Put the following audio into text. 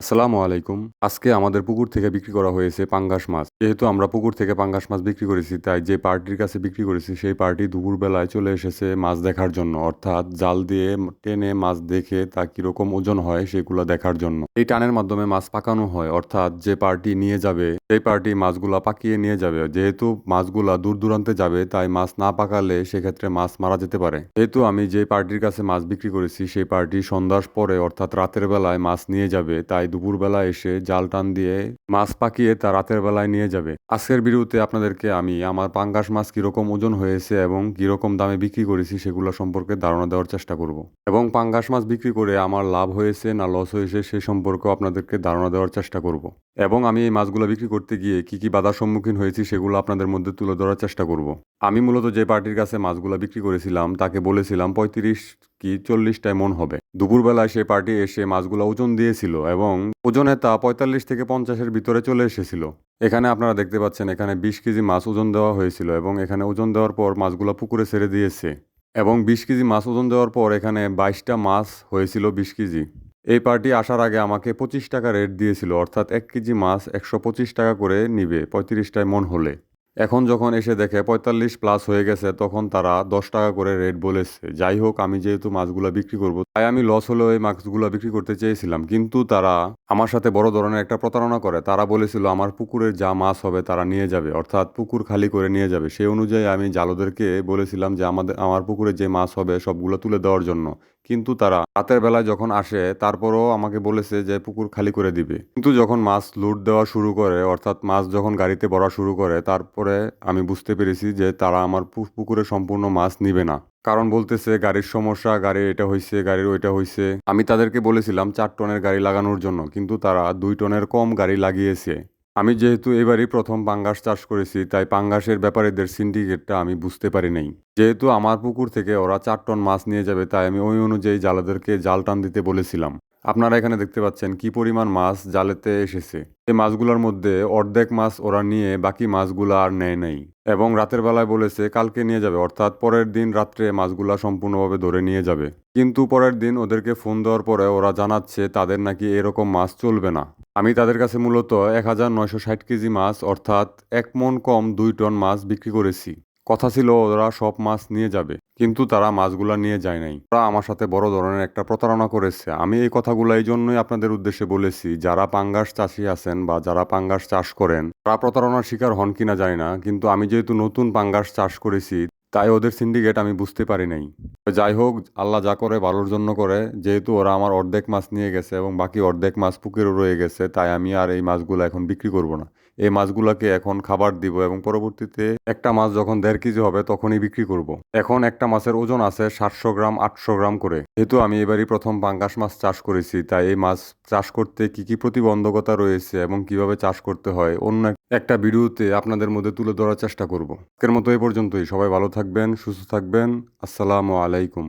আসসালামু আলাইকুম। আজকে আমাদের পুকুর থেকে বিক্রি করা হয়েছে পাঙ্গাস মাছ। যেহেতু আমরা পুকুর থেকে পাঙ্গাস মাছ বিক্রি করেছি, তাই যে পার্টির কাছে বিক্রি করেছি সেই পার্টি দুপুরবেলায় চলে এসেছে মাছ দেখার জন্য। অর্থাৎ জাল দিয়ে টেনে মাছ দেখে তা কিরকম ওজন হয় সেগুলা দেখার জন্য। এই টানের মাধ্যমে মাছ পাকানো হয়, অর্থাৎ যে পার্টি নিয়ে যাবে সেই পার্টি মাছগুলা পাকিয়ে নিয়ে যাবে। যেহেতু মাছগুলা দূর দূরান্তে যাবে তাই মাছ না পাকালে সেক্ষেত্রে মাছ মারা যেতে পারে। যেহেতু আমি যে পার্টির কাছে মাছ বিক্রি করেছি সেই পার্টি সন্ধ্যার পরে অর্থাৎ রাতের বেলায় মাছ নিয়ে যাবে, তাই দুপুরবেলা এসে জাল টান দিয়ে মাছ পাকিয়ে তা রাতের বেলায় নিয়ে যাবে। আজকের ভিডিওতে আপনাদেরকে আমি আমার পাঙ্গাস মাছ কিরকম ওজন হয়েছে এবং কিরকম দামে বিক্রি করেছি সেগুলো সম্পর্কে ধারণা দেওয়ার চেষ্টা করব, এবং পাঙ্গাস মাছ বিক্রি করে আমার লাভ হয়েছে না লস হয়েছে সে সম্পর্কেও আপনাদেরকে ধারণা দেওয়ার চেষ্টা করব, এবং আমি এই মাছগুলো বিক্রি করতে গিয়ে কি কি বাধার সম্মুখীন হয়েছি সেগুলো আপনাদের মধ্যে তুলে ধরার চেষ্টা করব। আমি মূলত যে পার্টির কাছে মাছগুলো বিক্রি করেছিলাম তাকে বলেছিলাম 35 কি 40টায় মন হবে। দুপুরবেলায় সে পার্টি এসে মাছগুলো ওজন দিয়েছিল এবং ওজনে তা 45 থেকে 50-এর ভিতরে চলে এসেছিল। এখানে আপনারা দেখতে পাচ্ছেন এখানে 20 কেজি মাছ ওজন দেওয়া হয়েছিল, এবং এখানে ওজন দেওয়ার পর মাছগুলো পুকুরে ছেড়ে দিয়েছে, এবং 20 কেজি মাছ ওজন দেওয়ার পর এখানে 22টা মাছ হয়েছিল 20 কেজি। এই পার্টি আসার আগে আমাকে 25 টাকা রেট দিয়েছিল, অর্থাৎ 1 কেজি মাছ 125 টাকা করে নিবে 35টায় মন হলে। এখন যখন এসে দেখে 45 প্লাস হয়ে গেছে তখন তারা 10 টাকা করে রেট বলেছে। যাই হোক, আমি যেহেতু মাছগুলা বিক্রি করব তাই আমি লস হলেও এই মাছগুলা বিক্রি করতে চেয়েছিলাম, কিন্তু তারা আমার সাথে বড় ধরনের একটা প্রতারণা করে। তারা বলেছিল আমার পুকুরের যা মাছ হবে তারা নিয়ে যাবে, অর্থাৎ পুকুর খালি করে নিয়ে যাবে। সেই অনুযায়ী আমি জালদেরকে বলেছিলাম যে আমার পুকুরে যে মাছ হবে সবগুলো তুলে দেওয়ার জন্য, কিন্তু তারা রাতের বেলায় যখন আসে তারপরও আমাকে বলেছে যে পুকুর খালি করে দিবে। কিন্তু যখন মাছ লোড দেওয়া শুরু করে, অর্থাৎ মাছ যখন গাড়িতে ভরা শুরু করে, তারপরে আমি বুঝতে পেরেছি যে তারা আমার পুকুরে সম্পূর্ণ মাছ নিবে না। কারণ বলতেছে গাড়ির সমস্যা, গাড়ির এটা হয়েছে, গাড়ির ওইটা হয়েছে। আমি তাদেরকে বলেছিলাম 4 টনের গাড়ি লাগানোর জন্য, কিন্তু তারা 2 টনের কম গাড়ি লাগিয়েছে। আমি যেহেতু এবারই প্রথম পাঙ্গাস চাষ করেছি তাই পাঙ্গাসের ব্যাপারীদের সিন্ডিকেটটা আমি বুঝতে পারি নাই। যেহেতু আমার পুকুর থেকে ওরা 4 টন মাছ নিয়ে যাবে তাই আমি ওই অনুযায়ী জালাদেরকে জাল টান দিতে বলেছিলাম। আপনারা এখানে দেখতে পাচ্ছেন কি পরিমাণ মাছ জালেতে এসেছে। এই মাছগুলোর মধ্যে অর্ধেক মাছ ওরা নিয়ে বাকি মাছগুলো আর নেয় নাই, এবং রাতের বেলায় বলেছে কালকে নিয়ে যাবে, অর্থাৎ পরের দিন রাত্রে মাছগুলা সম্পূর্ণভাবে ধরে নিয়ে যাবে। কিন্তু পরের দিন ওদেরকে ফোন দেওয়ার পরে ওরা জানাচ্ছে তাদের নাকি এরকম মাছ চলবে না। আমি তাদের কাছে মূলত 1960 কেজি মাছ, অর্থাৎ 1 মণ কম 2 টন মাছ বিক্রি করেছি। কথা ছিল ওরা সব মাছ নিয়ে যাবে, কিন্তু তারা মাছগুলা নিয়ে যায় নাই। ওরা আমার সাথে বড় ধরনের একটা প্রতারণা করেছে। আমি এই কথাগুলো এই জন্যই আপনাদের উদ্দেশ্যে বলেছি, যারা পাঙ্গাস চাষি আছেন বা যারা পাঙ্গাস চাষ করেন তারা প্রতারণার শিকার হন কিনা জানি না, কিন্তু আমি যেহেতু নতুন পাঙ্গাস চাষ করেছি তাই ওদের সিন্ডিকেট আমি বুঝতে পারি নাই। যাই হোক, আল্লাহ যা করে ভালোর জন্য করে। যেহেতু ওরা আমার অর্ধেক মাছ নিয়ে গেছে এবং বাকি অর্ধেক মাছ পুকুরে রয়ে গেছে, তাই আমি আর এই মাছগুলো এখন বিক্রি করব না। এই মাছগুলোকে এখন খাবার দিব, এবং পরবর্তীতে একটা মাছ যখন 1.5 কেজি হবে তখনই বিক্রি করব। এখন একটা মাছের ওজন আছে 700 গ্রাম 800 গ্রাম করে। যেহেতু আমি এবারই প্রথম পাঙ্গাস মাছ চাষ করেছি তাই এই মাছ চাষ করতে কি কি প্রতিবন্ধকতা রয়েছে এবং কিভাবে চাষ করতে হয় অন্য একটা ভিডিওতে আপনাদের মধ্যে তুলে ধরার চেষ্টা করব। আজকের মতো এই পর্যন্তই। সবাই ভালো থাকবেন, সুস্থ থাকবেন। আসসালামু আলাইকুম।